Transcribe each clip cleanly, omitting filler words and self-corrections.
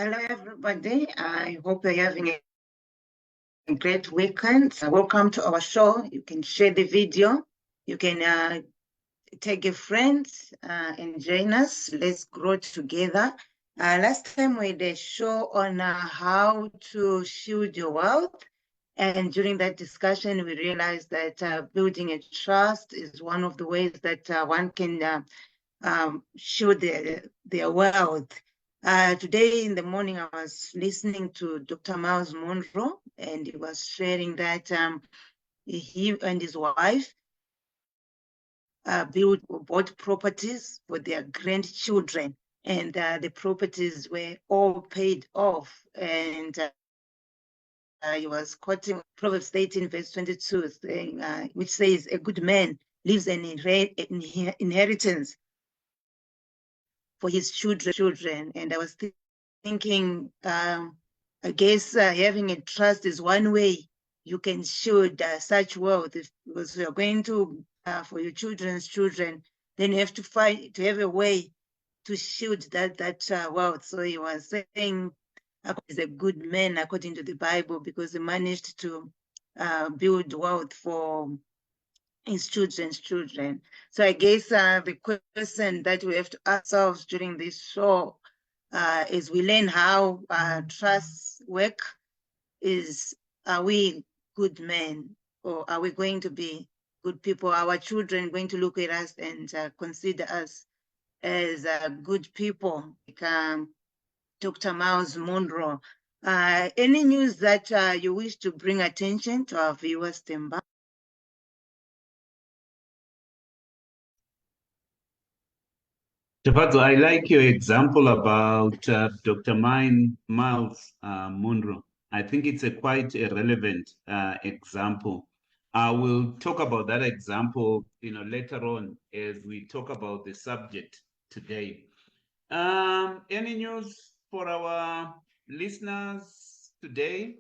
Hello, everybody. I hope you're having a great weekend. Welcome to our show. You can share the video. You can take a friend and join us. Let's grow together. Last time we did a show on how to shield your wealth. And during that discussion, we realized that building a trust is one of the ways that one can shield their wealth. Today in the morning, I was listening to Dr. Miles Monroe, and he was sharing that he and his wife bought properties for their grandchildren, and the properties were all paid off. And he was quoting Proverbs 18, verse 22, saying, which says, "A good man leaves an inheritance for his children." And I was thinking, I guess having a trust is one way you can shield such wealth. Because you're going to, for your children's children, then you have to to have a way to shield that wealth. So he was saying, he's a good man according to the Bible because he managed to build wealth for his children's children. So I guess the question that we have to ask ourselves during this show is we learn how trusts work is, are we good men or are we going to be good people? Our children going to look at us and consider us as good people, like Dr. Miles Monroe. Any news that you wish to bring attention to our viewers, Themba? Tafadzwa, I like your example about Dr. Miles Monroe. I think it's quite a relevant example. I will talk about that example, later on as we talk about the subject today. Any news for our listeners today?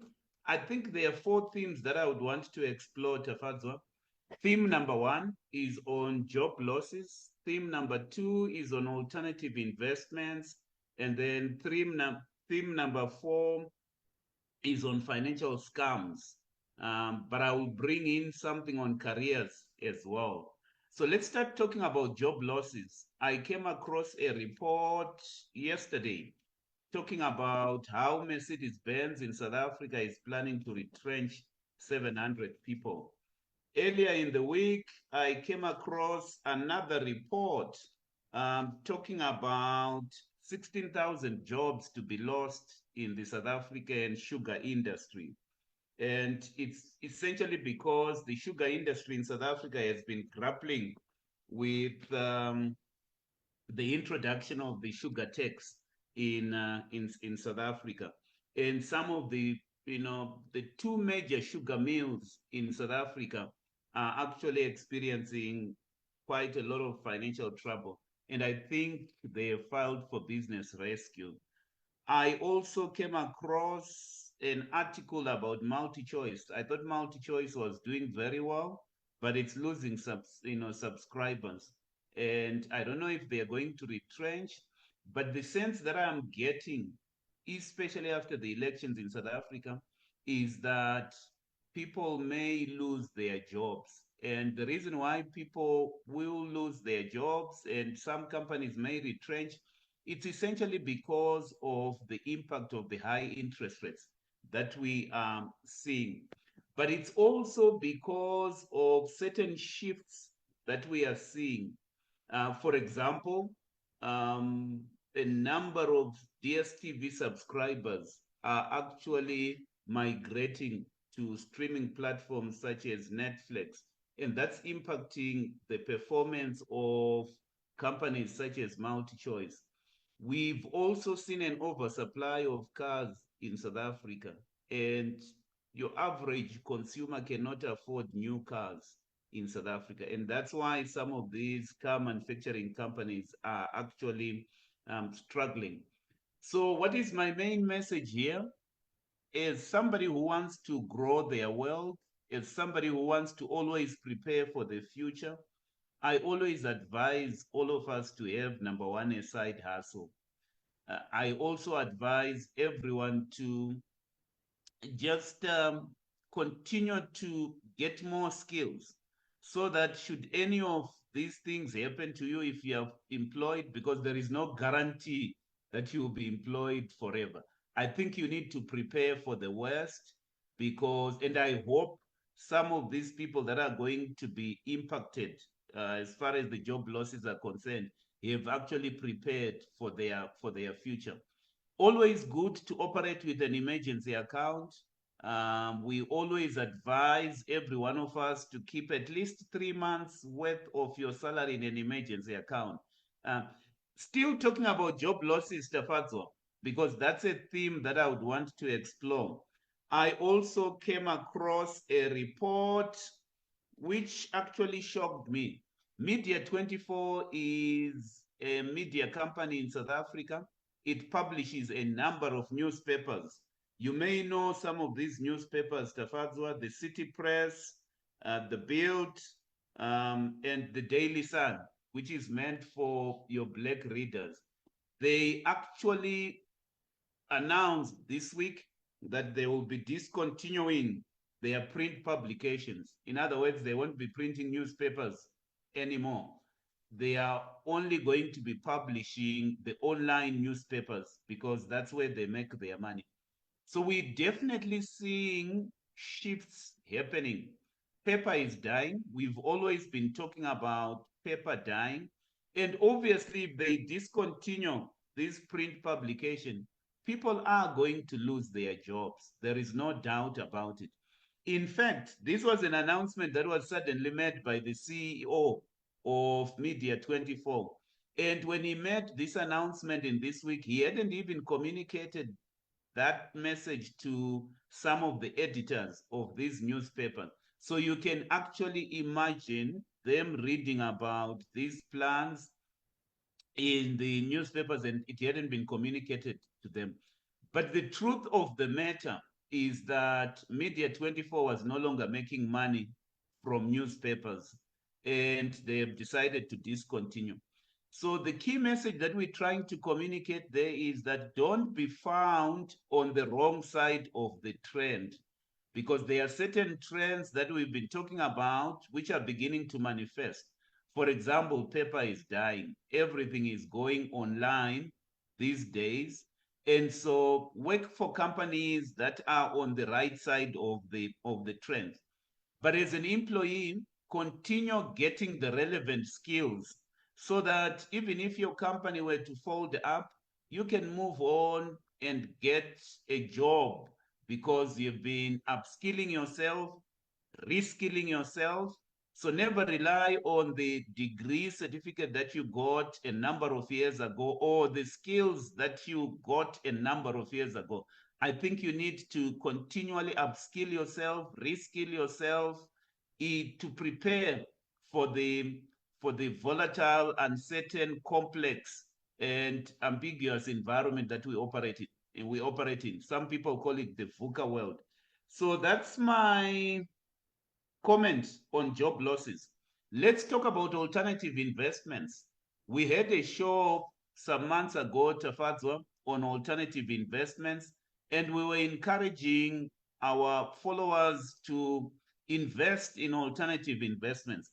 I think there are four themes that I would want to explore, Tafadzwa. Theme number one is on job losses. Theme number two is on alternative investments. And then theme number four is on financial scams. But I will bring in something on careers as well. So let's start talking about job losses. I came across a report yesterday talking about how Mercedes-Benz in South Africa is planning to retrench 700 people. Earlier in the week, I came across another report talking about 16,000 jobs to be lost in the South African sugar industry. And it's essentially because the sugar industry in South Africa has been grappling with the introduction of the sugar tax in South Africa. And some of the two major sugar mills in South Africa are actually experiencing quite a lot of financial trouble. And I think they have filed for business rescue. I also came across an article about MultiChoice. I thought MultiChoice was doing very well, but it's losing subscribers. And I don't know if they're going to retrench, but the sense that I'm getting, especially after the elections in South Africa, is that people may lose their jobs. And the reason why people will lose their jobs and some companies may retrench, it's essentially because of the impact of the high interest rates that we are seeing. But it's also because of certain shifts that we are seeing. For example, a number of DSTV subscribers are actually migrating to streaming platforms such as Netflix, and that's impacting the performance of companies such as MultiChoice. We've also seen an oversupply of cars in South Africa, and your average consumer cannot afford new cars in South Africa. And that's why some of these car manufacturing companies are actually struggling. So, what is my main message here? As somebody who wants to grow their wealth, as somebody who wants to always prepare for the future, I always advise all of us to have number one, a side hustle. I also advise everyone to just continue to get more skills so that should any of these things happen to you if you are employed, because there is no guarantee that you will be employed forever. I think you need to prepare for the worst, because, and I hope some of these people that are going to be impacted as far as the job losses are concerned have actually prepared for their future. Always good to operate with an emergency account. We always advise every one of us to keep at least 3 months worth of your salary in an emergency account. Um, Still talking about job losses, Tafadzwa, because that's a theme that I would want to explore. I also came across a report which actually shocked me. Media 24 is a media company in South Africa. It publishes a number of newspapers. You may know some of these newspapers, Tafadzwa, the City Press, the Bild, and the Daily Sun, which is meant for your black readers. They actually announced this week that they will be discontinuing their print publications. In other words, they won't be printing newspapers anymore. They are only going to be publishing the online newspapers because that's where they make their money. So we're definitely seeing shifts happening. Paper is dying. We've always been talking about paper dying. And obviously, if they discontinue this print publication, people are going to lose their jobs. There is no doubt about it. In fact, this was an announcement that was suddenly made by the CEO of Media 24. And when he made this announcement in this week, he hadn't even communicated that message to some of the editors of these newspapers. So you can actually imagine them reading about these plans in the newspapers and it hadn't been communicated to them. But the truth of the matter is that Media 24 was no longer making money from newspapers and they have decided to discontinue. So the key message that we're trying to communicate there is that don't be found on the wrong side of the trend, because there are certain trends that we've been talking about which are beginning to manifest. For example, paper is dying. Everything is going online these days. And so work for companies that are on the right side of the trend. But as an employee, continue getting the relevant skills so that even if your company were to fold up, you can move on and get a job because you've been upskilling yourself, reskilling yourself. So never rely on the degree certificate that you got a number of years ago or the skills that you got a number of years ago. I think you need to continually upskill yourself, reskill yourself to prepare for the volatile, uncertain, complex, and ambiguous environment that we operate in. Some people call it the VUCA world. So that's my comment on job losses. Let's talk about alternative investments. We had a show some months ago, Tafadzwa, on alternative investments, and we were encouraging our followers to invest in alternative investments.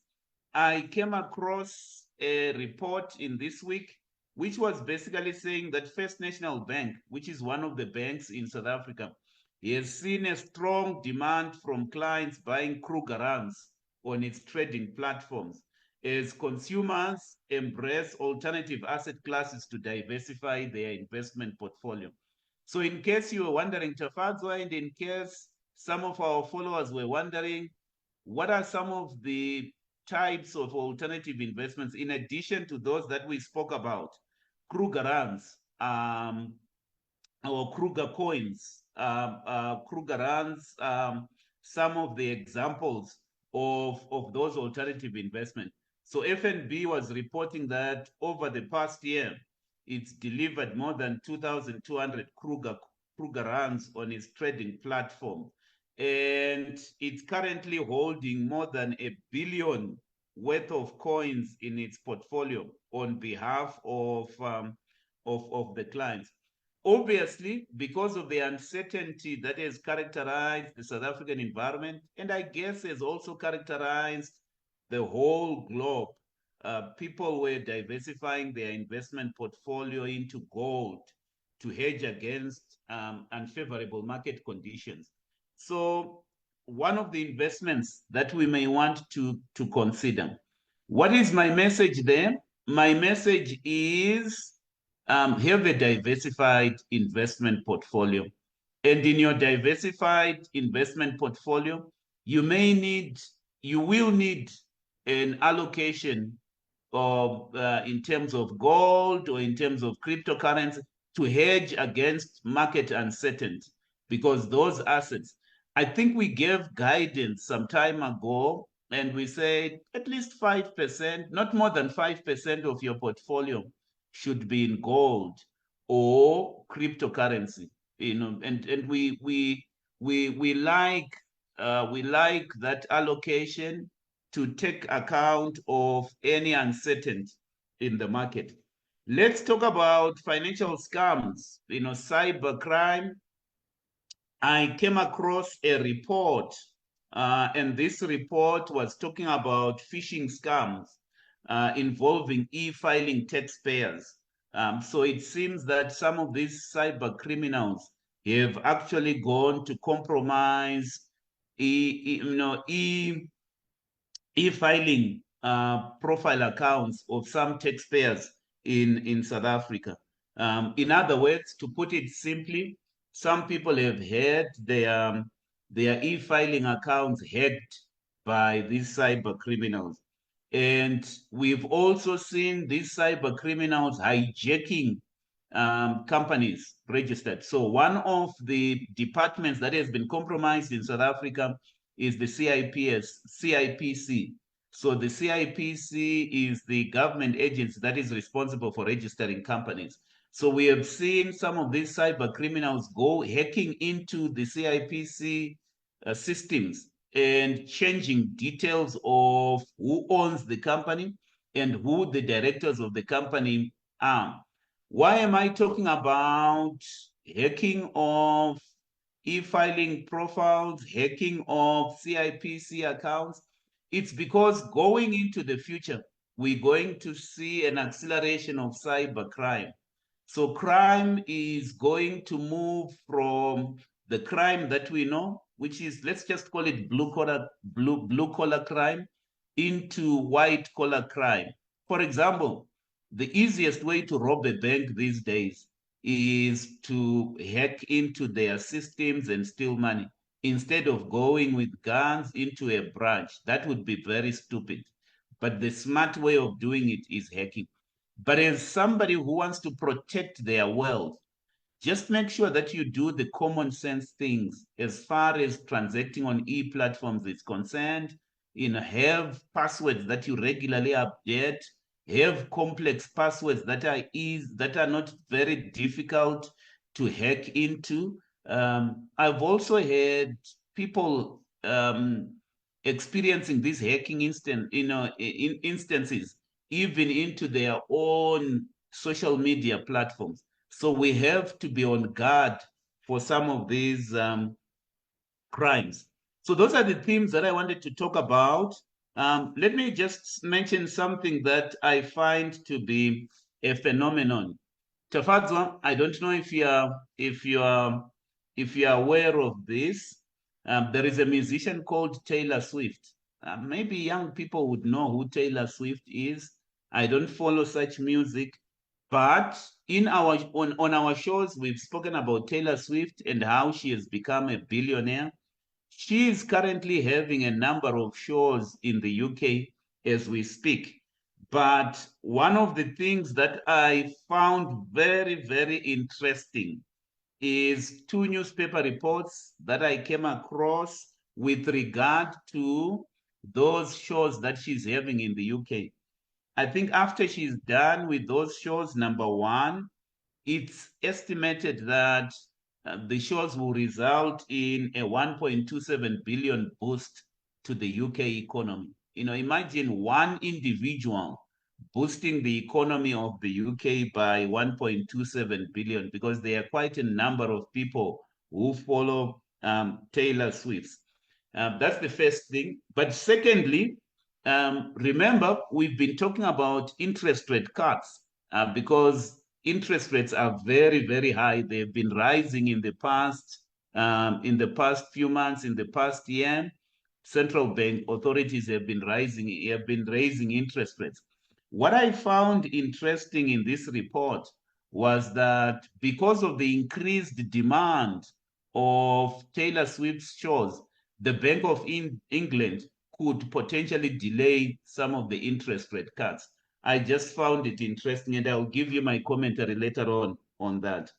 I came across a report in this week which was basically saying that First National Bank, which is one of the banks in South Africa, he has seen a strong demand from clients buying Krugerrands on its trading platforms as consumers embrace alternative asset classes to diversify their investment portfolio. So in case you were wondering, Tafadzwa, and in case some of our followers were wondering, what are some of the types of alternative investments in addition to those that we spoke about? Krugerrands, or Kruger coins, Krugerrands, some of the examples of those alternative investments. So FNB was reporting that over the past year, it's delivered more than 2,200 Krugerrands on its trading platform. And it's currently holding more than $1 billion worth of coins in its portfolio on behalf of the clients. Obviously, because of the uncertainty that has characterized the South African environment, and I guess has also characterized the whole globe, people were diversifying their investment portfolio into gold to hedge against unfavorable market conditions. So one of the investments that we may want to consider. What is my message there? My message is have a diversified investment portfolio. And in your diversified investment portfolio, you will need an allocation of in terms of gold or in terms of cryptocurrency to hedge against market uncertainty, because those assets, I think we gave guidance some time ago and we said at least 5%, not more than 5% of your portfolio should be in gold or cryptocurrency. And we like that allocation to take account of any uncertainty in the market. Let's talk about financial scams, cybercrime. I came across a report, and this report was talking about phishing scams involving e-filing taxpayers. So it seems that some of these cyber criminals have actually gone to compromise e-filing profile accounts of some taxpayers in South Africa. In other words, to put it simply, some people have had their e-filing accounts hacked by these cyber criminals. And we've also seen these cyber criminals hijacking companies registered. So one of the departments that has been compromised in South Africa is the CIPC. So the CIPC is the government agency that is responsible for registering companies. So we have seen some of these cyber criminals go hacking into the CIPC systems and changing details of who owns the company and who the directors of the company are. Why am I talking about hacking of e-filing profiles, hacking of CIPC accounts? It's because going into the future, we're going to see an acceleration of cybercrime. So crime is going to move from the crime that we know, which is, let's just call it blue collar crime, into white collar crime. For example, the easiest way to rob a bank these days is to hack into their systems and steal money instead of going with guns into a branch. That would be very stupid. But the smart way of doing it is hacking. But as somebody who wants to protect their wealth, just make sure that you do the common sense things as far as transacting on e-platforms is concerned. Have passwords that you regularly update, have complex passwords that are not very difficult to hack into. I've also had people experiencing these hacking instances even into their own social media platforms. So we have to be on guard for some of these crimes. So those are the themes that I wanted to talk about. Let me just mention something that I find to be a phenomenon. Tafadzwa, I don't know if you are aware of this. There is a musician called Taylor Swift. Maybe young people would know who Taylor Swift is. I don't follow such music, but on our shows, we've spoken about Taylor Swift and how she has become a billionaire. She is currently having a number of shows in the UK as we speak. But one of the things that I found very, very interesting is two newspaper reports that I came across with regard to those shows that she's having in the UK. I think after she's done with those shows, number one, it's estimated that the shows will result in a 1.27 billion boost to the UK economy. Imagine one individual boosting the economy of the UK by 1.27 billion, because there are quite a number of people who follow Taylor Swift. That's the first thing. But secondly, remember, we've been talking about interest rate cuts because interest rates are very, very high. They've been rising in the past few months, in the past year. Central bank authorities have been raising interest rates. What I found interesting in this report was that because of the increased demand of Taylor Swift's shows, the Bank of England could potentially delay some of the interest rate cuts. I just found it interesting, and I'll give you my commentary later on that.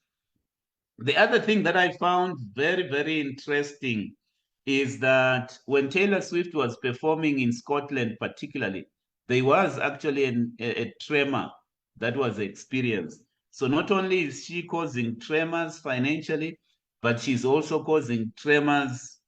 The other thing that I found very, very interesting is that when Taylor Swift was performing in Scotland, particularly, there was actually a tremor that was experienced. So not only is she causing tremors financially, but she's also causing tremors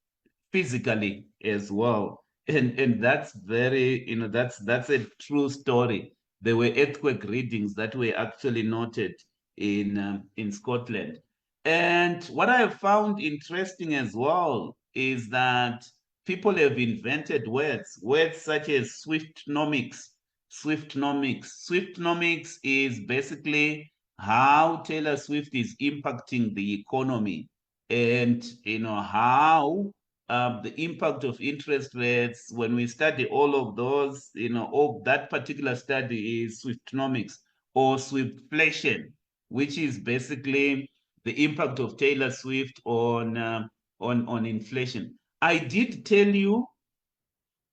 physically as well. And that's very, that's a true story. There were earthquake readings that were actually noted in Scotland. And what I have found interesting as well is that people have invented words such as Swiftnomics. Swiftnomics is basically how Taylor Swift is impacting the economy, and how the impact of interest rates. When we study all of those, all that particular study is Swiftnomics, or Swiftflation, which is basically the impact of Taylor Swift on inflation. I did tell you,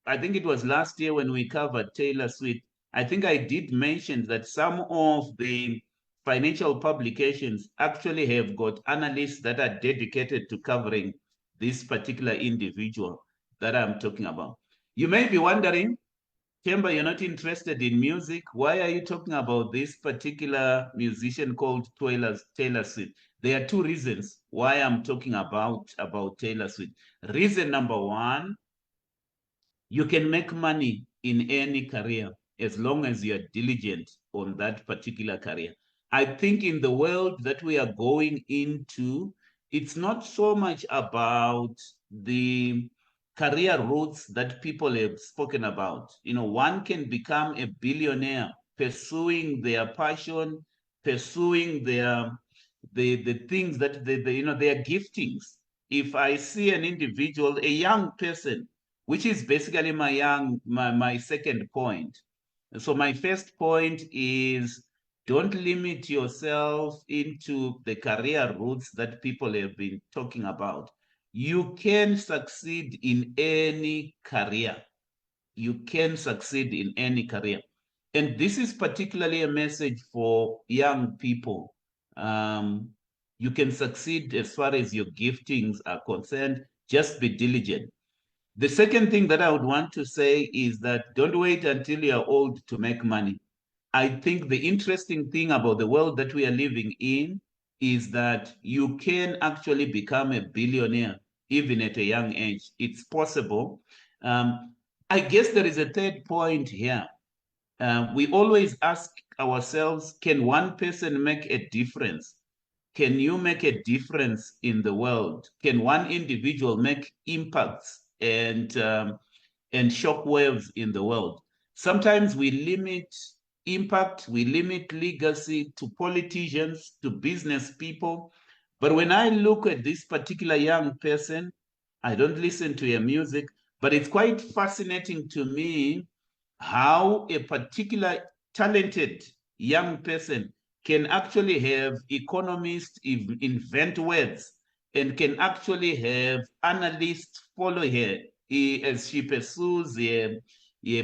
I think it was last year when we covered Taylor Swift, I think I did mention that some of the financial publications actually have got analysts that are dedicated to covering this particular individual that I'm talking about. You may be wondering, Themba, you're not interested in music. Why are you talking about this particular musician called Taylor Swift? There are two reasons why I'm talking about Taylor Swift. Reason number one, you can make money in any career as long as you're diligent on that particular career. I think in the world that we are going into, it's not so much about the career routes that people have spoken about. One can become a billionaire pursuing their passion, pursuing the things that their giftings. If I see an individual, a young person, which is basically my second point. So my first point is, don't limit yourself into the career routes that people have been talking about. You can succeed in any career. You can succeed in any career. And this is particularly a message for young people. You can succeed as far as your giftings are concerned. Just be diligent. The second thing that I would want to say is that don't wait until you're old to make money. I think the interesting thing about the world that we are living in is that you can actually become a billionaire even at a young age. It's possible. I guess there is a third point here. We always ask ourselves, can one person make a difference? Can you make a difference in the world? Can one individual make impacts and shockwaves in the world? Sometimes we limit impact, we limit legacy to politicians, to business people. But when I look at this particular young person, I don't listen to her music, but it's quite fascinating to me how a particular talented young person can actually have economists invent words, and can actually have analysts follow her as she pursues her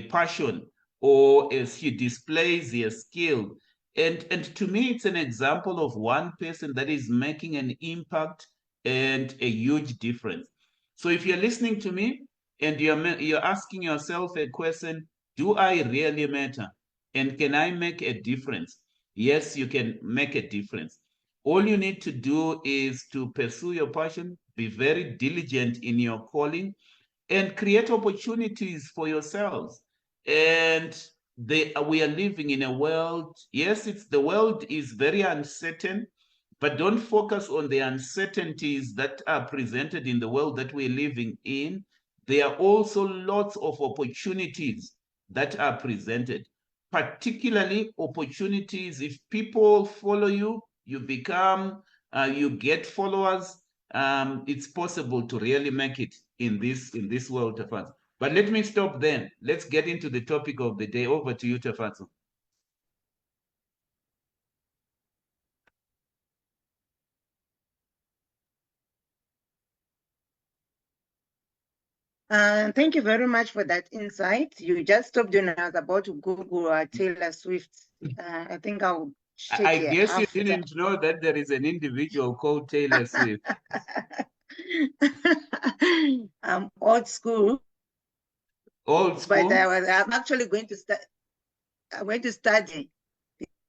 passion, or as she displays her skill. And to me, it's an example of one person that is making an impact and a huge difference. So if you're listening to me and you're asking yourself a question, do I really matter? And can I make a difference? Yes, you can make a difference. All you need to do is to pursue your passion, be very diligent in your calling, and create opportunities for yourselves. And we are living in a world, yes, the world is very uncertain, but don't focus on the uncertainties that are presented in the world that we're living in. There are also lots of opportunities that are presented, particularly opportunities if people follow you, you become, you get followers. It's possible to really make it in this world of us. But let me stop then. Let's get into the topic of the day. Over to you, Tafadzwa. Thank you very much for that insight. You just stopped when I was about to Google Taylor Swift. I think I'll check I it guess you after. didn't know that there is an individual called Taylor Swift. I'm old school. Old school? But I'm actually going to start. I'm going to study.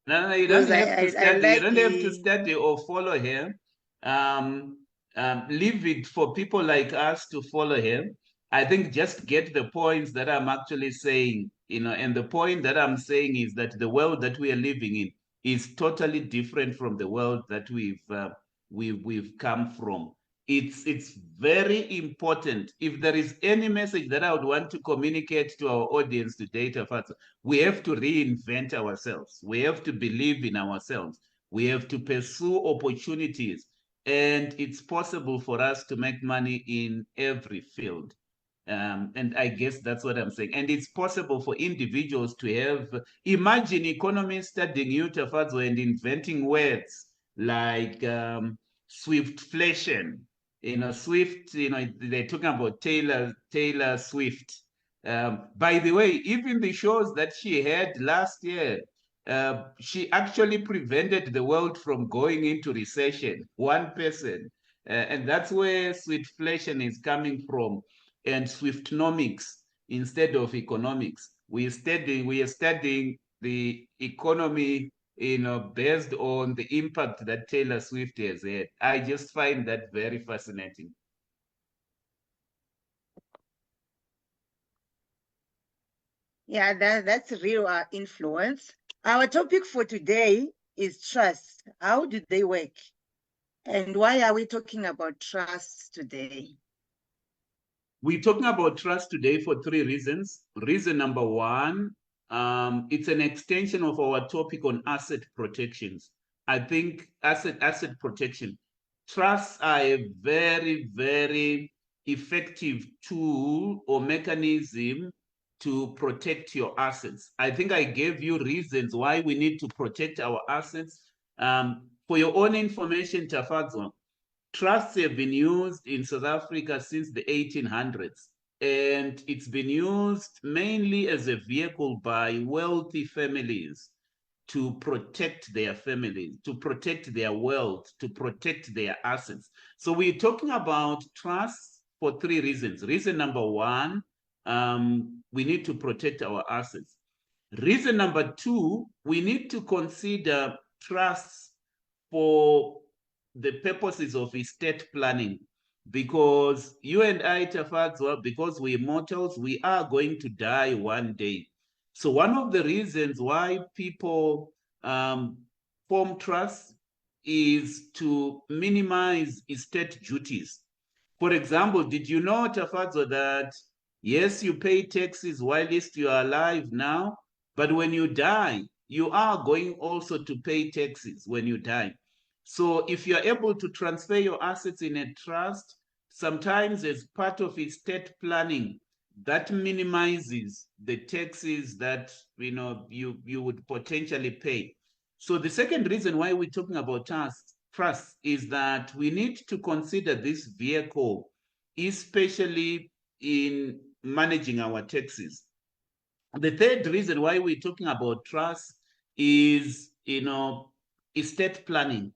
No, you don't have to study. Like You don't have to study or follow him. Leave it for people like us to follow him. I think just get the points that I'm actually saying, and the point that I'm saying is that the world that we are living in is totally different from the world that we've come from. It's very important. If there is any message that I would want to communicate to our audience today, Tafadzwa, we have to reinvent ourselves. We have to believe in ourselves. We have to pursue opportunities. And it's possible for us to make money in every field. And I guess that's what I'm saying. And it's possible for individuals to have, imagine economists studying you, Tafadzwa, and inventing words like Swiftflation. Swift, they're talking about Taylor Swift. By the way, even the shows that she had last year, she actually prevented the world from going into recession, one person. And that's where Swiftflation is coming from, and Swiftnomics instead of economics. We are studying the economy, based on the impact that Taylor Swift has had. I just find that very fascinating. Yeah, that's real influence. Our topic for today is trust. How do they work? And why are we talking about trust today? We're talking about trust today for 3 reasons. Reason number 1, it's an extension of our topic on asset protections. I think asset protection, trusts are a very, very effective tool or mechanism to protect your assets. I think I gave you reasons why we need to protect our assets. For your own information, Tafadzwa, trusts have been used in South Africa since the 1800s, and it's been used mainly as a vehicle by wealthy families to protect their families, to protect their wealth, to protect their assets. So we're talking about trusts for 3 reasons. Reason number 1, we need to protect our assets. Reason number 2, we need to consider trusts for the purposes of estate planning, because you and I, Tafadzwa, because we're mortals, we are going to die one day. So one of the reasons why people form trusts is to minimize estate duties. For example, did you know, Tafadzwa, that yes, you pay taxes whilst you are alive now, but when you die, you are going also to pay taxes when you die. So if you're able to transfer your assets in a trust, sometimes as part of estate planning, that minimizes the taxes that you would potentially pay. So the second reason why we're talking about trust is that we need to consider this vehicle, especially in managing our taxes. The third reason why we're talking about trust is, estate planning.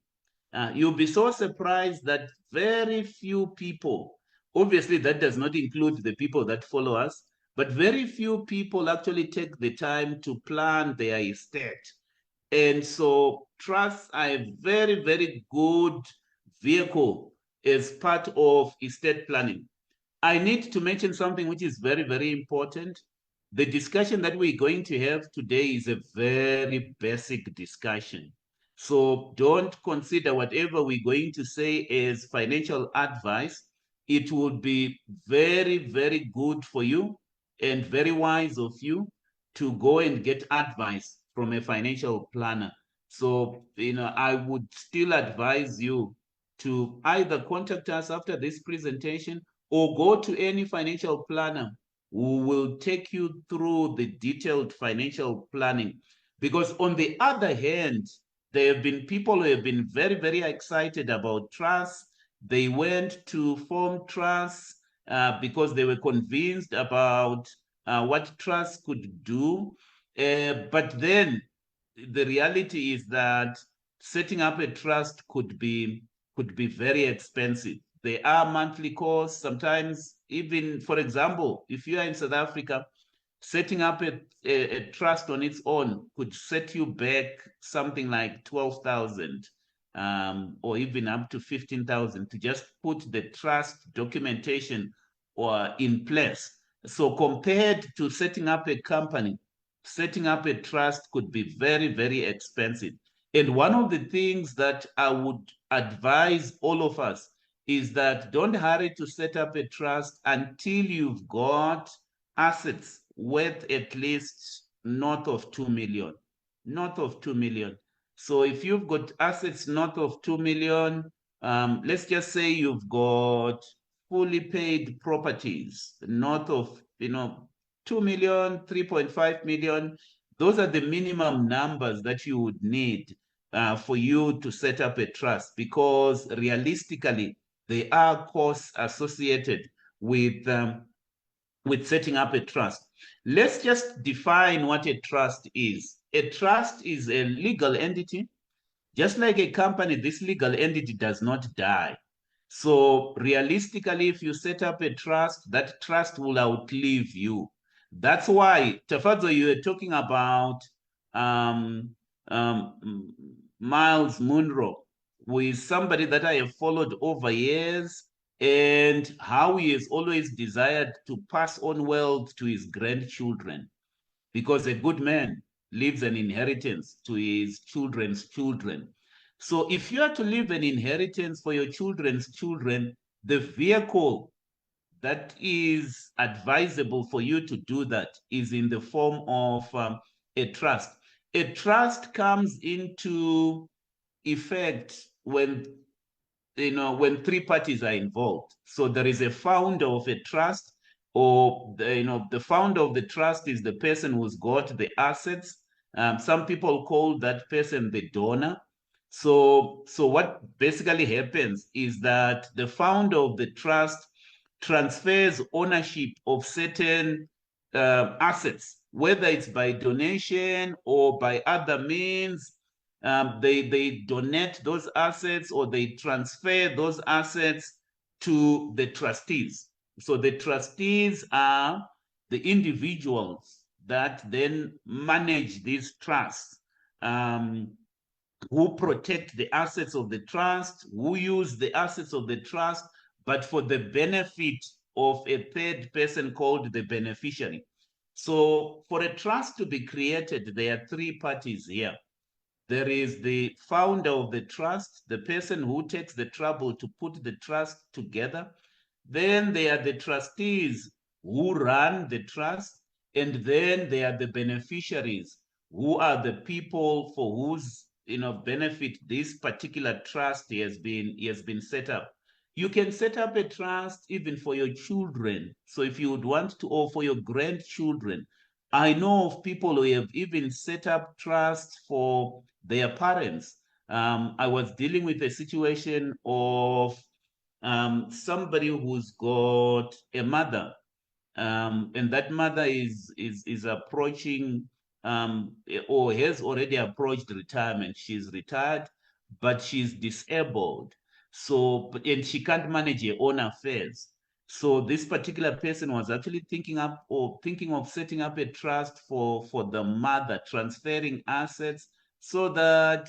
You'll be so surprised that very few people, obviously that does not include the people that follow us, but very few people actually take the time to plan their estate. And so trusts are a very, very good vehicle as part of estate planning. I need to mention something which is very, very important. The discussion that we're going to have today is a very basic discussion. So don't consider whatever we're going to say as financial advice. It would be very, very good for you and very wise of you to go and get advice from a financial planner. So, I would still advise you to either contact us after this presentation or go to any financial planner who will take you through the detailed financial planning. Because on the other hand, there have been people who have been very, very excited about trusts. They went to form trusts because they were convinced about what trusts could do. But then the reality is that setting up a trust could be very expensive. There are monthly costs, sometimes even, for example, if you are in South Africa, setting up a trust on its own could set you back something like 12,000 or even up to 15,000 to just put the trust documentation or in place. So compared to setting up a company, setting up a trust could be very, very expensive. And one of the things that I would advise all of us is that don't hurry to set up a trust until you've got assets worth at least north of 2 million. North of 2 million. So if you've got assets north of 2 million, let's just say you've got fully paid properties north of 2 million, 3.5 million. Those are the minimum numbers that you would need for you to set up a trust, because realistically, there are costs associated with setting up a trust. Let's just define what a trust is. A trust is a legal entity. Just like a company, this legal entity does not die. So realistically, if you set up a trust, that trust will outlive you. That's why, Tafadzwa, you were talking about um, Miles Munro, who is somebody that I have followed over years, and how he has always desired to pass on wealth to his grandchildren, because a good man leaves an inheritance to his children's children. So if you are to leave an inheritance for your children's children, the vehicle that is advisable for you to do that is in the form of a trust. A trust comes into effect when when three parties are involved. So there is a founder of a trust, or the founder of the trust is the person who's got the assets. Some people call that person the donor. So what basically happens is that the founder of the trust transfers ownership of certain assets, whether it's by donation or by other means. They donate those assets, or they transfer those assets to the trustees. So the trustees are the individuals that then manage these trusts, who protect the assets of the trust, who use the assets of the trust, but for the benefit of a third person called the beneficiary. So for a trust to be created, there are three parties here. There is the founder of the trust, the person who takes the trouble to put the trust together. Then there are the trustees who run the trust. And then there are the beneficiaries, who are the people for whose benefit this particular trust has been set up. You can set up a trust even for your children. So if you would want to, or for your grandchildren. I know of people who have even set up trusts for their parents. I was dealing with a situation of somebody who's got a mother, and that mother is approaching or has already approached retirement. She's retired, but she's disabled. So, and she can't manage her own affairs. So this particular person was actually thinking of setting up a trust for the mother, transferring assets so that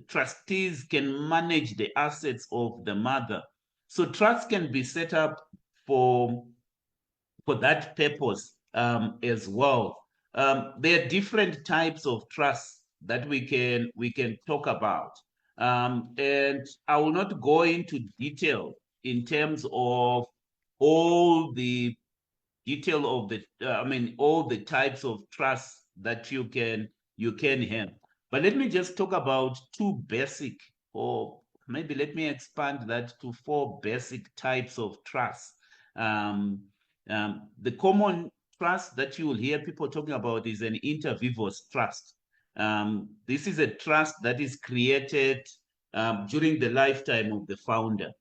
trustees can manage the assets of the mother. So trusts can be set up for that purpose. as well. There are different types of trusts that we can talk about. And I will not go into detail in terms of all the detail of the all the types of trusts that you can have. But let me just talk about two basic, or maybe let me expand that to four basic types of trusts. Um, the common trust that you will hear people talking about is an inter vivos trust. This is a trust that is created during the lifetime of the founder.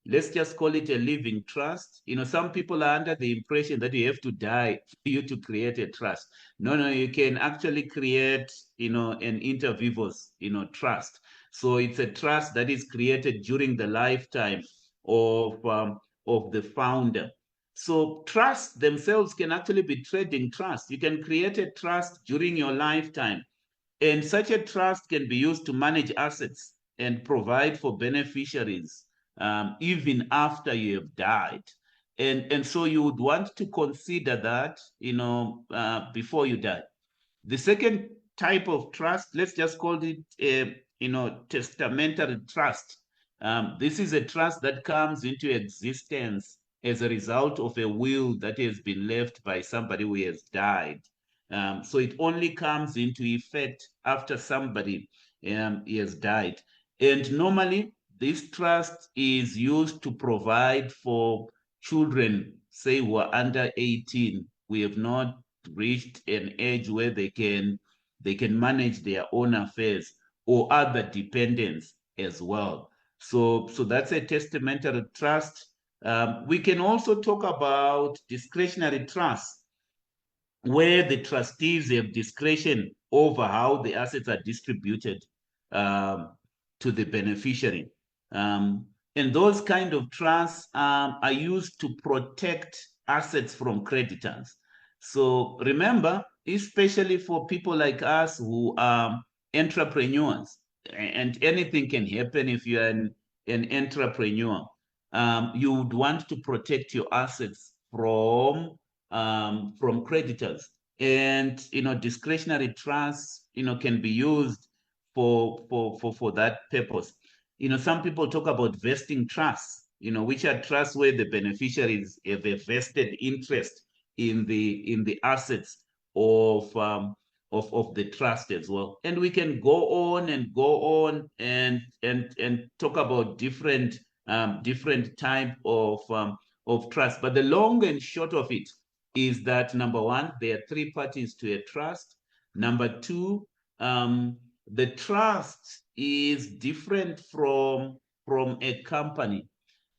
Let's just call it a living trust. Some people are under the impression that you have to die for you to create a trust. No, you can actually create, an inter vivos, trust. So it's a trust that is created during the lifetime of the founder. So trusts themselves can actually be trading trust. You can create a trust during your lifetime, and such a trust can be used to manage assets and provide for beneficiaries even after you have died. And so you would want to consider that, before you die. The second type of trust, let's just call it testamentary trust. This is a trust that comes into existence as a result of a will that has been left by somebody who has died. So it only comes into effect after somebody has died. And normally, this trust is used to provide for children, say, who are under 18. We have not reached an age where they can manage their own affairs, or other dependents as well. So that's a testamentary trust. We can also talk about discretionary trust, where the trustees have discretion over how the assets are distributed um, to the beneficiary. And those kind of trusts are used to protect assets from creditors. So remember, especially for people like us who are entrepreneurs, and anything can happen if you're an entrepreneur, you would want to protect your assets from creditors. And discretionary trusts can be used for that purpose. Some people talk about vesting trusts, which are trusts where the beneficiaries have a vested interest in the assets of the trust as well. And we can go on and go on and talk about different type of trust. But the long and short of it is that, number one, there are three parties to a trust. Number two, the trust is different from a company.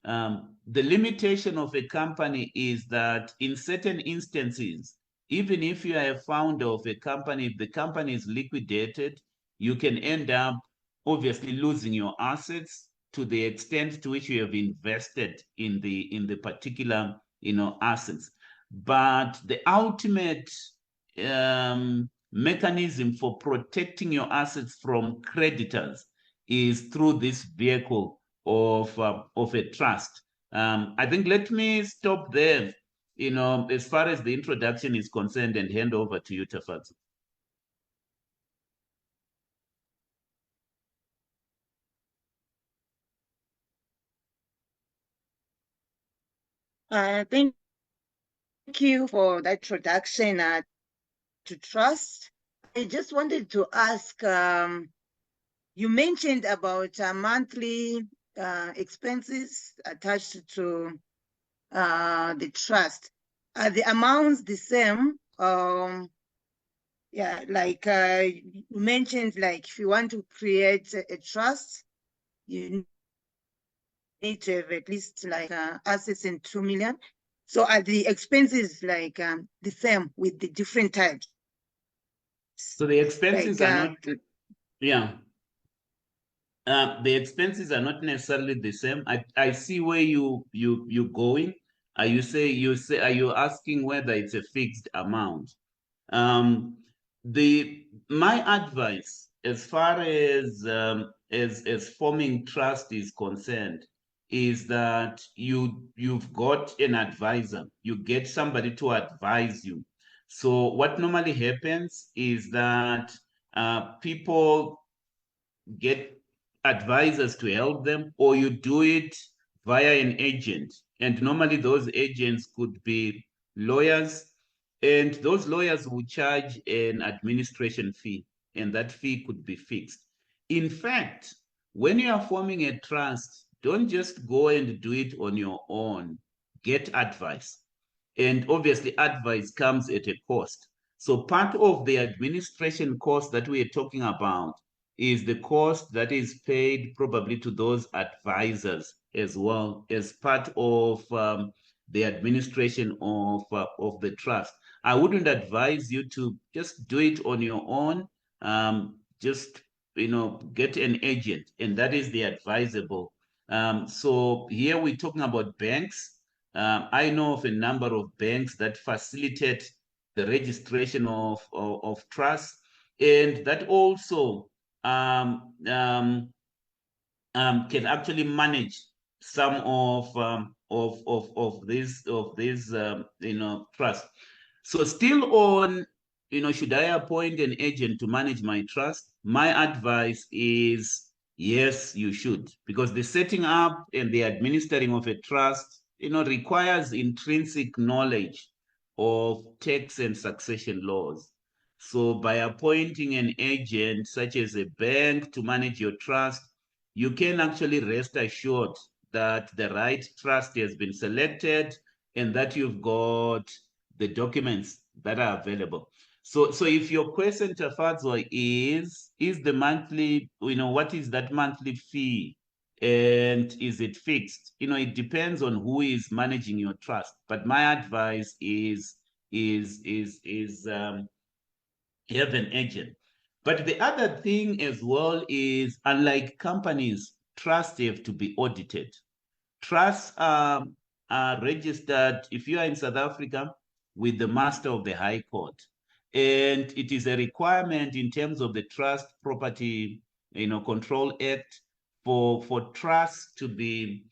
The limitation of a company is that in certain instances, even if you are a founder of a company, if the company is liquidated, you can end up obviously losing your assets to the extent to which you have invested in the particular assets. But the ultimate mechanism for protecting your assets from creditors is through this vehicle of a trust. I think let me stop there, as far as the introduction is concerned, and hand over to you, Tafadzwa. Thank you for that introduction to trust. I just wanted to ask, you mentioned about monthly expenses attached to the trust. Are the amounts the same? Yeah, like you mentioned, like if you want to create a trust, you need to have at least like assets in 2 million. So are the expenses like the same with the different types? So the expenses Like, are not, yeah. The expenses are not necessarily the same. I see where you going. Are you asking whether it's a fixed amount? Um, my advice as far as forming trust is concerned is that you've got an advisor. You get somebody to advise you. So what normally happens is that people get advisors to help them, or you do it via an agent. And normally those agents could be lawyers, and those lawyers will charge an administration fee, and that fee could be fixed. In fact, when you are forming a trust, don't just go and do it on your own. Get advice. And obviously, advice comes at a cost. So part of the administration cost that we are talking about is the cost that is paid probably to those advisors as well as part of the administration of the trust. I wouldn't advise you to just do it on your own. Just get an agent, and that is the advisable. So here we're talking about banks. I know of a number of banks that facilitate the registration of trusts, and that also um, um, can actually manage some of these trusts. So still on, should I appoint an agent to manage my trust? My advice is yes, you should, because the setting up and the administering of a trust, requires intrinsic knowledge of tax and succession laws. So by appointing an agent such as a bank to manage your trust, you can actually rest assured that the right trust has been selected and that you've got the documents that are available. So if your question, Tafadzwa, is the monthly, what is that monthly fee? And is it fixed? It depends on who is managing your trust. But my advice is have an agent. But the other thing as well is, unlike companies, trusts have to be audited. Trusts are registered, if you are in South Africa, with the Master of the High Court. And it is a requirement in terms of the Trust Property Control Act for trusts to be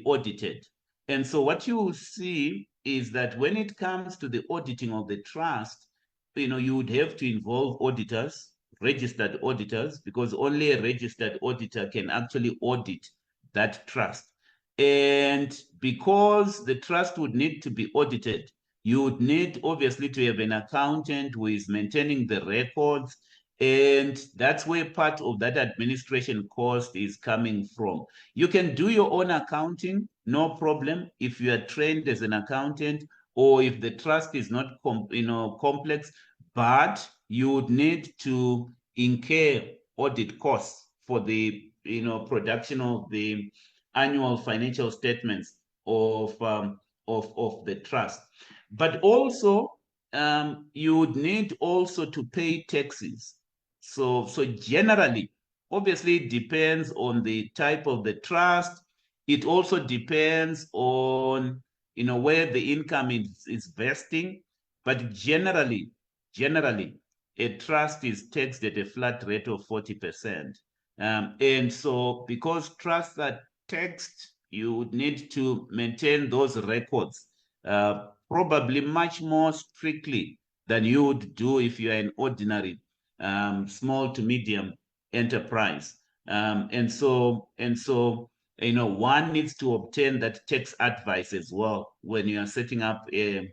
audited. And so what you will see is that when it comes to the auditing of the trust, you would have to involve auditors, registered auditors, because only a registered auditor can actually audit that trust. And because the trust would need to be audited, you would need obviously to have an accountant who is maintaining the records. And that's where part of that administration cost is coming from. You can do your own accounting, no problem, if you are trained as an accountant, or if the trust is not complex, but you would need to incur audit costs for the production of the annual financial statements of the trust. But also, you would need also to pay taxes. So generally, obviously, it depends on the type of the trust. It also depends on where the income is vesting. But generally, a trust is taxed at a flat rate of 40%. And so because trusts are taxed, you would need to maintain those records probably much more strictly than you would do if you're an ordinary small to medium enterprise. And so one needs to obtain that tax advice as well when you are setting up a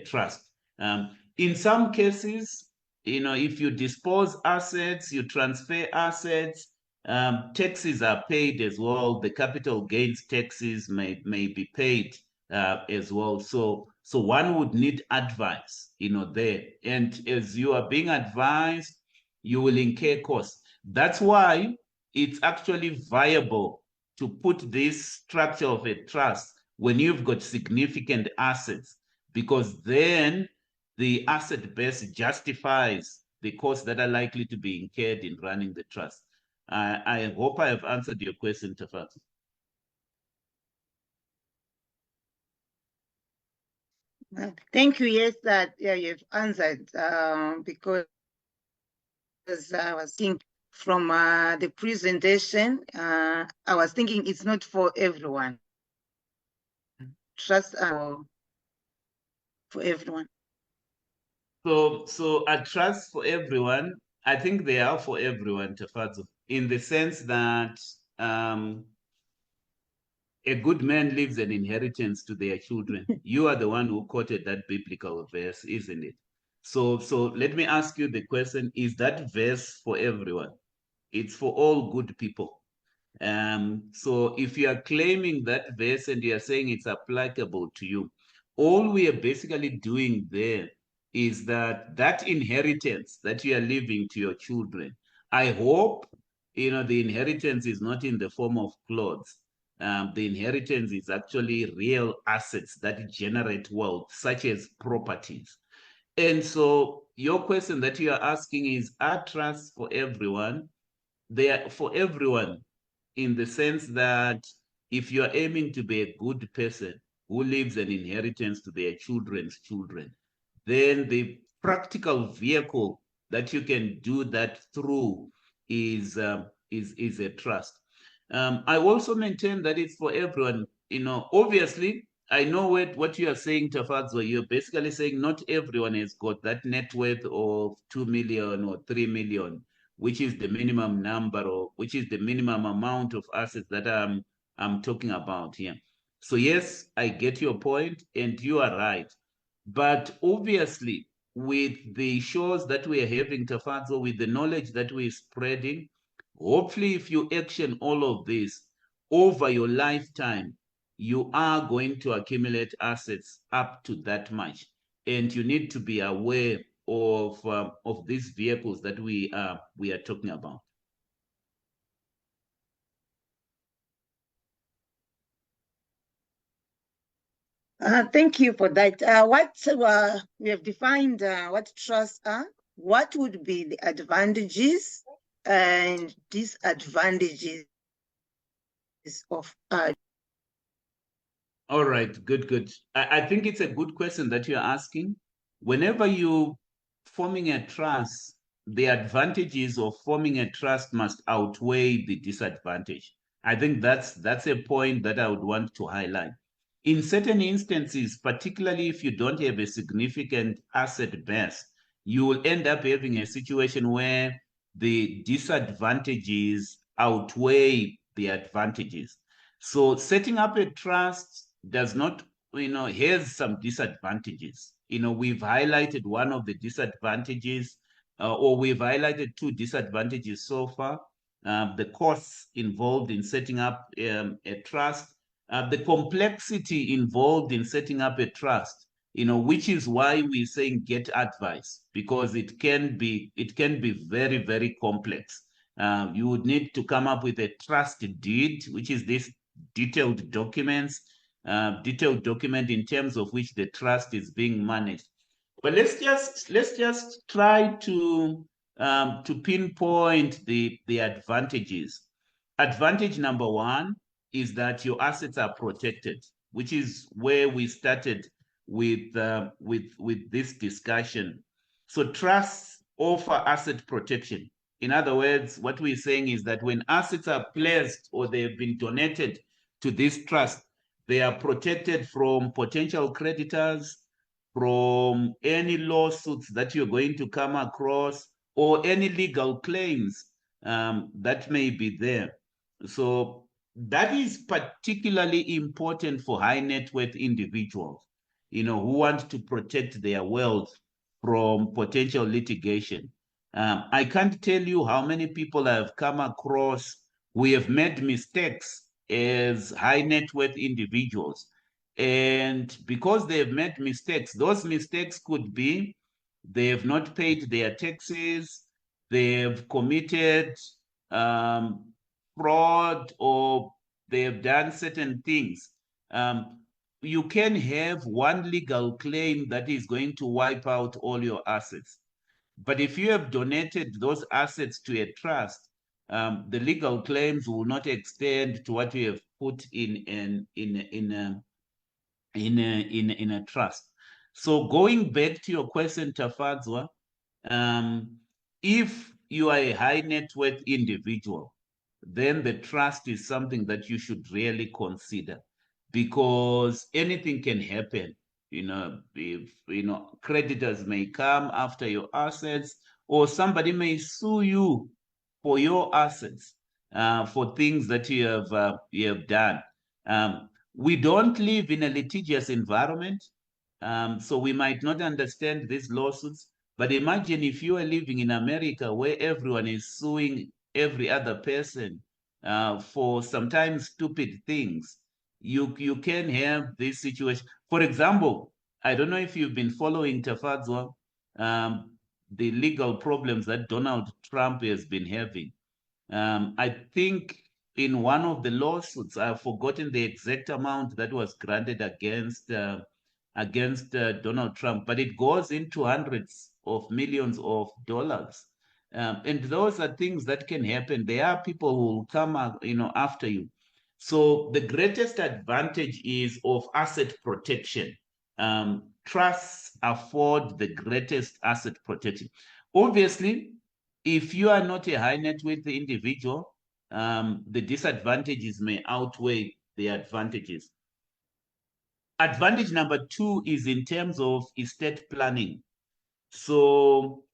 trust. In some cases, if you dispose assets, you transfer assets, taxes are paid as well. The capital gains taxes may be paid as well. So one would need advice, there. And as you are being advised, you will incur costs. That's why it's actually viable to put this structure of a trust when you've got significant assets, because then the asset base justifies the costs that are likely to be incurred in running the trust. I hope I have answered your question, Tafadzwa. Thank you. Yes, that you've answered because I was thinking from the presentation, I was thinking it's not for everyone. Trust for everyone. So a trust for everyone, I think they are for everyone, Tafadzwa, in the sense that a good man leaves an inheritance to their children. You are the one who quoted that biblical verse, isn't it? So let me ask you the question, is that verse for everyone? It's for all good people. So if you are claiming that verse and you are saying it's applicable to you, all we are basically doing there is that inheritance that you are leaving to your children, I hope, the inheritance is not in the form of clothes. The inheritance is actually real assets that generate wealth, such as properties. And so your question that you are asking is, are trusts for everyone? They are for everyone in the sense that if you are aiming to be a good person who leaves an inheritance to their children's children, then the practical vehicle that you can do that through is a trust. I also maintain that it's for everyone. Obviously, I know what you are saying, Tafadzwa. You're basically saying not everyone has got that net worth of 2 million or 3 million, which is the minimum number, or which is the minimum amount of assets that I'm talking about here. So yes, I get your point, and you are right. But obviously, with the shows that we are having, Tafadzwa, with the knowledge that we're spreading, hopefully, if you action all of this over your lifetime, you are going to accumulate assets up to that much. And you need to be aware of these vehicles that we are talking about. Thank you for that. What we have defined what trusts are. What would be the advantages and disadvantages of All right, good. I think it's a good question that you're asking. Whenever you forming a trust, the advantages of forming a trust must outweigh the disadvantage. I think that's a point that I would want to highlight. In certain instances, particularly if you don't have a significant asset base, you will end up having a situation where the disadvantages outweigh the advantages. So setting up a trust does not, has some disadvantages. We've highlighted one of the disadvantages, or we've highlighted two disadvantages so far. The costs involved in setting up a trust, the complexity involved in setting up a trust, which is why we're saying get advice, because it can be very, very complex. You would need to come up with a trust deed, which is this detailed detailed document in terms of which the trust is being managed. But let's just try to pinpoint the advantages. Advantage number one is that your assets are protected, which is where we started with this discussion. So trusts offer asset protection. In other words, what we're saying is that when assets are placed or they have been donated to this trust, they are protected from potential creditors, from any lawsuits that you're going to come across, or any legal claims that may be there. So that is particularly important for high net worth individuals, who want to protect their wealth from potential litigation. I can't tell you how many people I've come across who have made mistakes as high net worth individuals. And because they have made mistakes, those mistakes could be they have not paid their taxes, they have committed um, fraud, or they have done certain things. You can have one legal claim that is going to wipe out all your assets. But if you have donated those assets to a trust, the legal claims will not extend to what you have put in a trust. So going back to your question, Tafadzwa, if you are a high net worth individual, then the trust is something that you should really consider, because anything can happen. if creditors may come after your assets, or somebody may sue you for your assets, for things that you have done. We don't live in a litigious environment, so we might not understand these lawsuits. But imagine if you are living in America, where everyone is suing every other person for sometimes stupid things. You can have this situation. For example, I don't know if you've been following Tafadzwa, the legal problems that Donald Trump has been having. I think in one of the lawsuits, I've forgotten the exact amount that was granted against Donald Trump, but it goes into hundreds of millions of dollars. And those are things that can happen. There are people who will come, after you. So the greatest advantage is of asset protection. Trusts afford the greatest asset protection. Obviously, if you are not a high net worth individual, the disadvantages may outweigh the advantages. Advantage number 2 is in terms of estate planning. So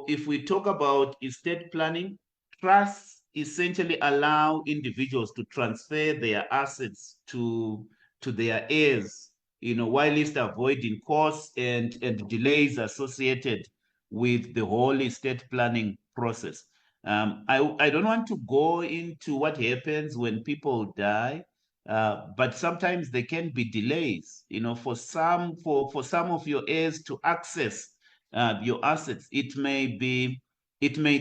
if we talk about estate planning, trusts essentially allow individuals to transfer their assets to their heirs, while least avoiding costs and delays associated with the whole estate planning process. I don't want to go into what happens when people die, but sometimes there can be delays, for some of your heirs to access your assets. It may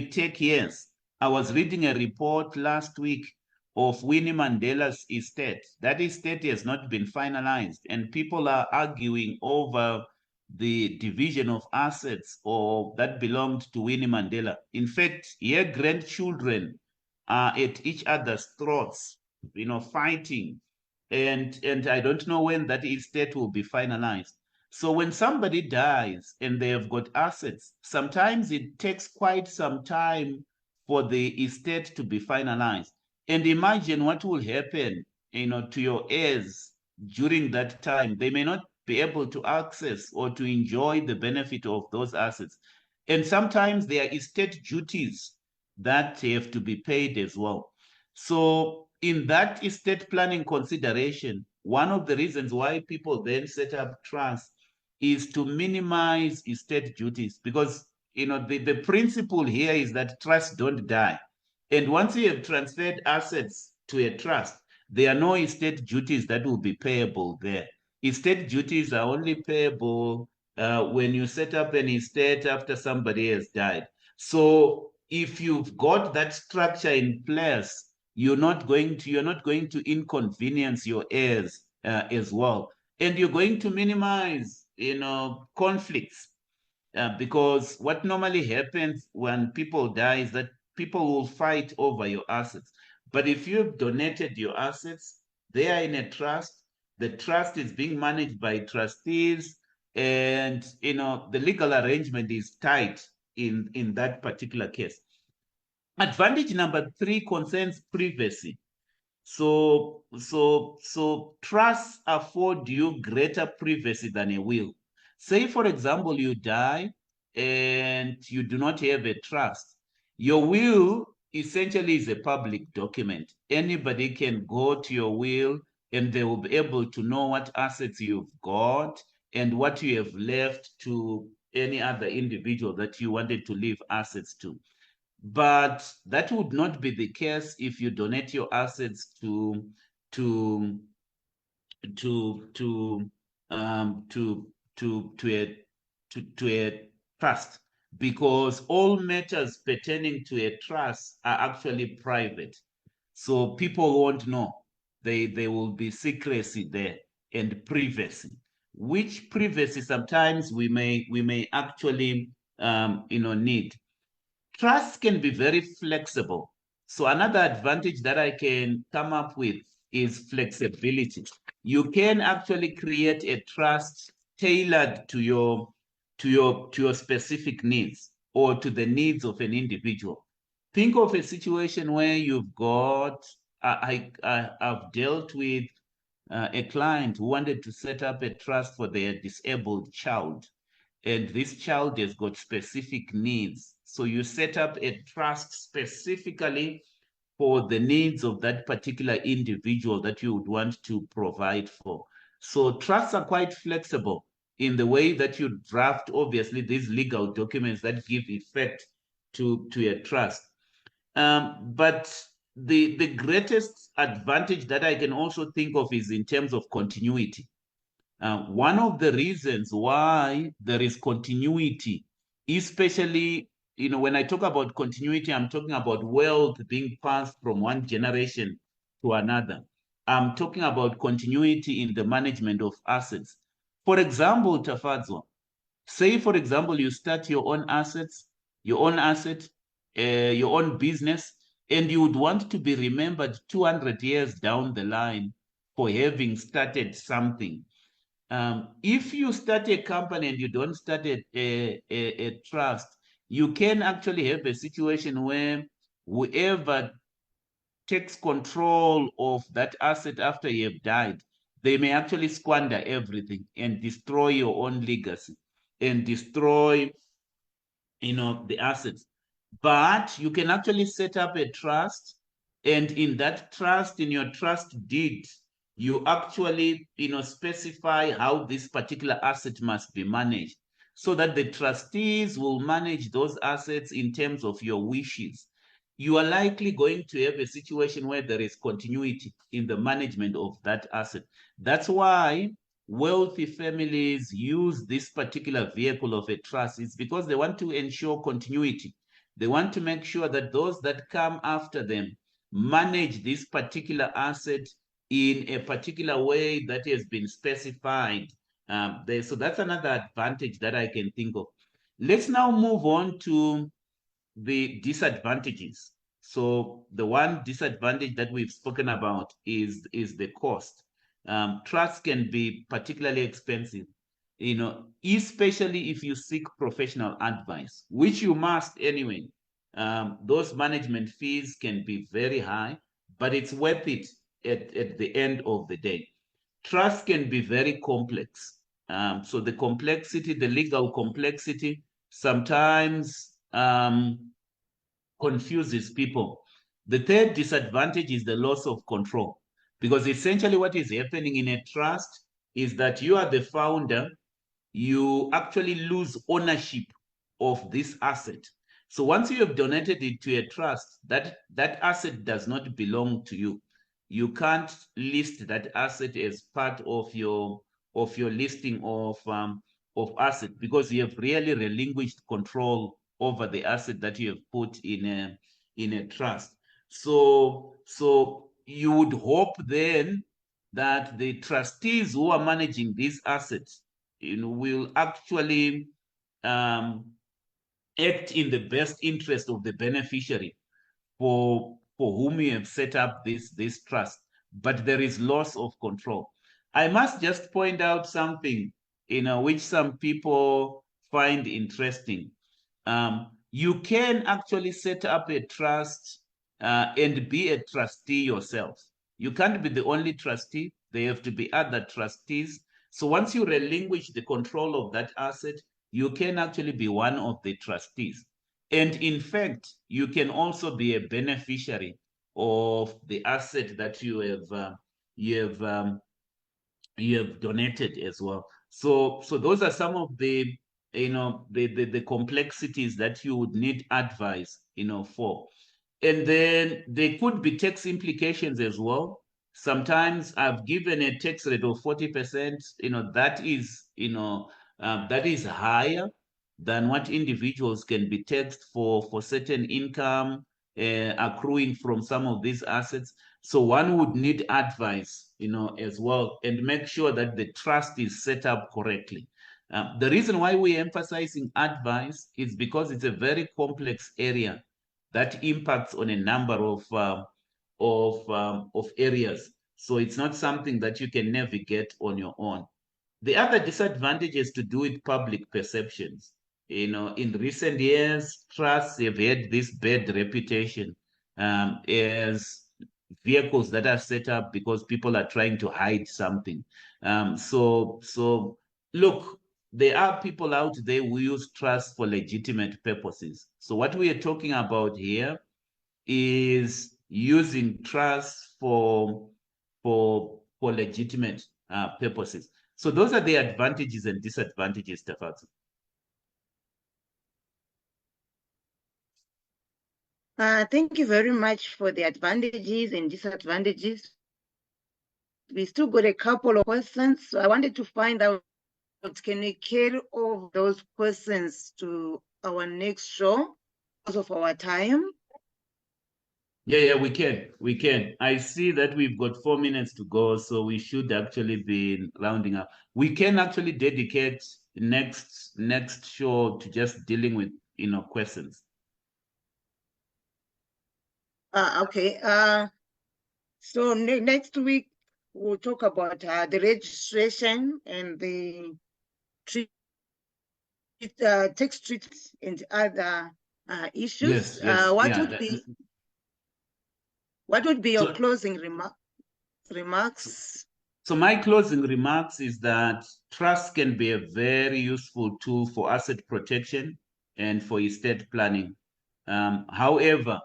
take years. I was reading a report last week of Winnie Mandela's estate. That estate has not been finalized, and people are arguing over the division of assets or that belonged to Winnie Mandela. In fact, her grandchildren are at each other's throats, fighting. And I don't know when that estate will be finalized. So when somebody dies and they have got assets, sometimes it takes quite some time for the estate to be finalized. And imagine what will happen, to your heirs during that time. They may not be able to access or to enjoy the benefit of those assets. And sometimes there are estate duties that have to be paid as well. So in that estate planning consideration, one of the reasons why people then set up trusts is to minimize estate duties, because the principle here is that trusts don't die. And once you have transferred assets to a trust, there are no estate duties that will be payable there. Estate duties are only payable when you set up an estate after somebody has died. So if you've got that structure in place, you're not going to inconvenience your heirs as well, and you're going to minimize conflicts, because what normally happens when people die is that people will fight over your assets. But if you've donated your assets, they are in a trust. The trust is being managed by trustees, and the legal arrangement is tight in that particular case. Advantage number 3 concerns privacy. So trusts afford you greater privacy than a will. Say, for example, you die and you do not have a trust. Your will essentially is a public document. Anybody can go to your will and they will be able to know what assets you've got and what you have left to any other individual that you wanted to leave assets to. But that would not be the case if you donate your assets to to to um to to a trust, because all matters pertaining to a trust are actually private. So people won't know. There will be secrecy there and privacy, which privacy sometimes we may actually need. Trust can be very flexible. So another advantage that I can come up with is flexibility. You can actually create a trust tailored to your specific needs or to the needs of an individual. Think of a situation where you've got I've dealt with a client who wanted to set up a trust for their disabled child, and this child has got specific needs. So you set up a trust specifically for the needs of that particular individual that you would want to provide for. So trusts are quite flexible in the way that you draft, obviously, these legal documents that give effect to a trust. But the greatest advantage that I can also think of is in terms of continuity. One of the reasons why there is continuity, especially, when I talk about continuity, I'm talking about wealth being passed from one generation to another. I'm talking about continuity in the management of assets. For example, Tafadzwa, say, for example, you start your own assets, your own asset, your own business, and you would want to be remembered 200 years down the line for having started something. If you start a company and you don't start a trust, you can actually have a situation where whoever takes control of that asset after you have died, they may actually squander everything and destroy your own legacy and destroy, the assets. But you can actually set up a trust, and in that trust, in your trust deed, you actually, specify how this particular asset must be managed, so that the trustees will manage those assets in terms of your wishes. You are likely going to have a situation where there is continuity in the management of that asset. That's why wealthy families use this particular vehicle of a trust. It's because they want to ensure continuity. They want to make sure that those that come after them manage this particular asset in a particular way that has been specified. So that's another advantage that I can think of. Let's now move on to the disadvantages. So the one disadvantage that we've spoken about is the cost. Trusts can be particularly expensive, especially if you seek professional advice, which you must anyway. Those management fees can be very high, but it's worth it at the end of the day. Trust can be very complex. So the complexity, the legal complexity, sometimes confuses people. The third disadvantage is the loss of control, because essentially what is happening in a trust is that you are the founder, you actually lose ownership of this asset. So once you have donated it to a trust, that asset does not belong to you. You can't list that asset as part of your listing of asset, because you have really relinquished control over the asset that you have put in a trust. So you would hope then that the trustees who are managing these assets, will actually act in the best interest of the beneficiary for whom you have set up this trust. But there is loss of control. I must just point out something, which some people find interesting. You can actually set up a trust and be a trustee yourself. You can't be the only trustee. There have to be other trustees. So once you relinquish the control of that asset, you can actually be one of the trustees. And in fact, you can also be a beneficiary of the asset that you have donated as well. So those are some of the the complexities that you would need advice for. And then there could be tax implications as well. Sometimes I've given a tax rate of 40%. That is higher than what individuals can be taxed for certain income accruing from some of these assets. So one would need advice, as well, and make sure that the trust is set up correctly. The reason why we're emphasizing advice is because it's a very complex area that impacts on a number of areas. So it's not something that you can navigate on your own. The other disadvantage is to do with public perceptions. In recent years, trusts have had this bad reputation as vehicles that are set up because people are trying to hide something. So look, there are people out there who use trust for legitimate purposes. So what we are talking about here is using trust for legitimate purposes. So those are the advantages and disadvantages, Tafadzwa. Thank you very much for the advantages and disadvantages. We still got a couple of questions. So I wanted to find out, can we carry over those questions to our next show because of our time? Yeah, we can. I see that we've got 4 minutes to go, so we should actually be rounding up. We can actually dedicate next show to just dealing with questions. Okay. So next week we'll talk about the registration and the tax treatment and other issues. Yes, What would be your So- closing remarks? So my closing remarks is that trust can be a very useful tool for asset protection and for estate planning. However,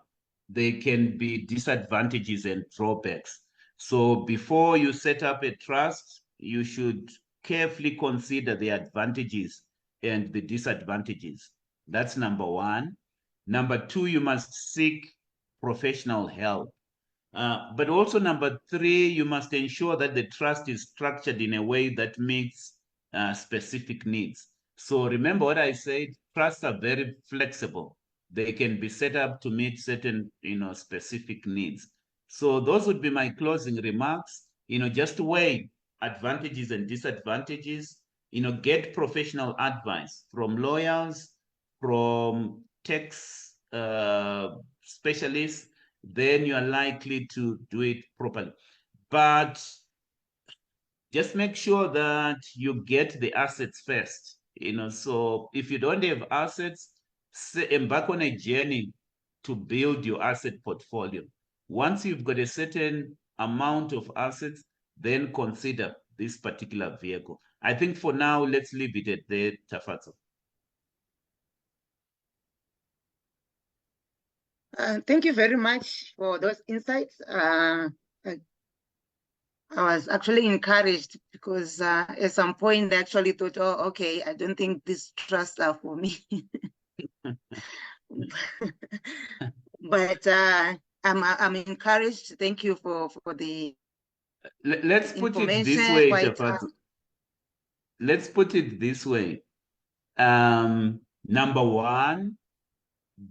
there can be disadvantages and drawbacks. So before you set up a trust, you should carefully consider the advantages and the disadvantages. That's number one. Number two, you must seek professional help. But also number three, you must ensure that the trust is structured in a way that meets specific needs. So remember what I said, trusts are very flexible. They can be set up to meet certain, specific needs. So those would be my closing remarks. Just weigh advantages and disadvantages. Get professional advice from lawyers, from tax specialists, then you are likely to do it properly. But just make sure that you get the assets first. So if you don't have assets, embark on a journey to build your asset portfolio. Once you've got a certain amount of assets, then consider this particular vehicle. I think for now, let's leave it at there, Tafadzwa. Thank you very much for those insights. I was actually encouraged because at some point I actually thought, oh, okay, I don't think these trusts are for me. But I'm encouraged. Thank you for the Let's put it this information. way, Tafadzwa. Let's put it this way. Number one,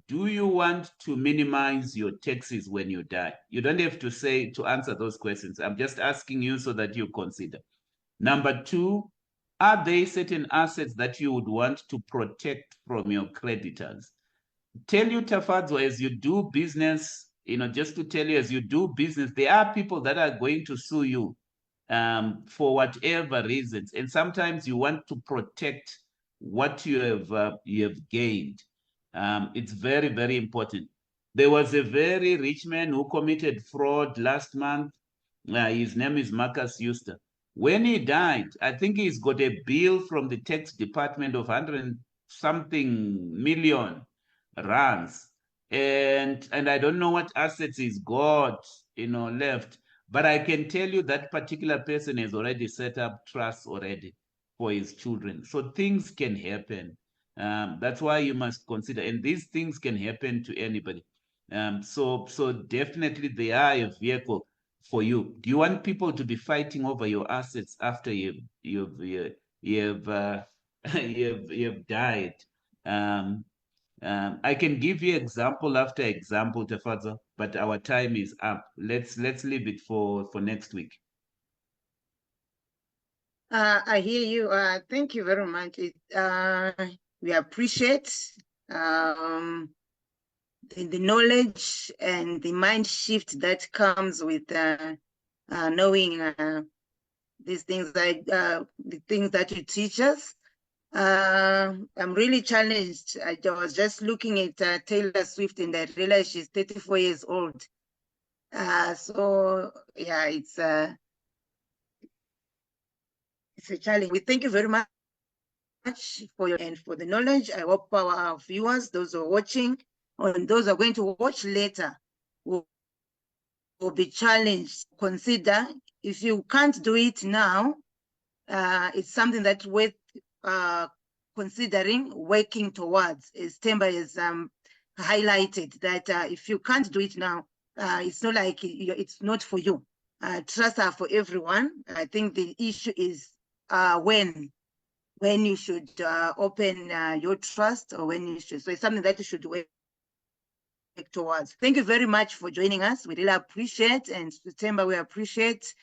do you want to minimize your taxes when you die? You don't have to say to answer those questions. I'm just asking you so that you consider. Number two, are there certain assets that you would want to protect from your creditors? Tell you, Tafadzwa, as you do business, just to tell you, as you do business, there are people that are going to sue you for whatever reasons. And sometimes you want to protect what you have gained. It's very, very important. There was a very rich man who committed fraud last month. His name is Marcus Euster. When he died, I think he's got a bill from the tax department of 100 something million rands. And I don't know what assets he's got, left. But I can tell you that particular person has already set up trusts already for his children. So things can happen. That's why you must consider, and these things can happen to anybody. So definitely they are a vehicle for you. Do you want people to be fighting over your assets after you've you've died? I can give you example after example, Tafadzwa, but our time is up. Let's leave it for next week. I hear you. Thank you very much. We appreciate the knowledge and the mind shift that comes with knowing these things, the things that you teach us. I'm really challenged. I was just looking at Taylor Swift and I realized she's 34 years old. So yeah, it's a challenge. We thank you very much for your and for the knowledge. I hope our viewers, those who are watching, and those who are going to watch later, will be challenged. Consider if you can't do it now, it's something that's worth considering working towards. As Themba has highlighted that if you can't do it now, it's not like it's not for you. Trusts are for everyone. I think the issue is when you should open your trust, or when you should. So it's something that you should work towards. Thank you very much for joining us. We really appreciate, and Themba, we appreciate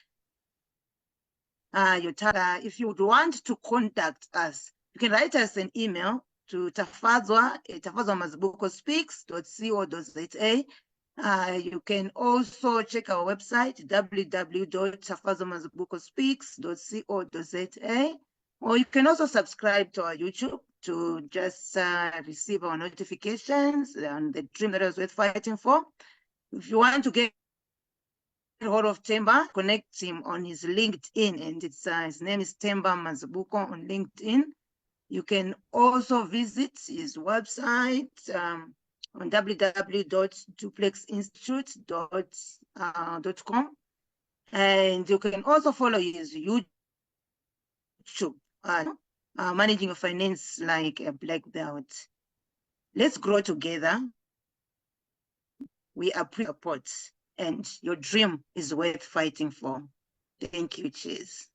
your time. If you would want to contact us, you can write us an email to Tafadzwa Mazibuko speaks.co.za. You can also check our website, www.tafadzwamazibukospeaks.co.za, or you can also subscribe to our YouTube to just receive our notifications on the dream that I was worth fighting for. If you want to get hold of Themba, connect him on his LinkedIn, and it's his name is Themba Mazibuko on LinkedIn. You can also visit his website on www.duplexinstitute.com, and you can also follow his YouTube, managing your finance like a black belt. Let's grow together. We appreciate support, and your dream is worth fighting for. Thank you. Cheers.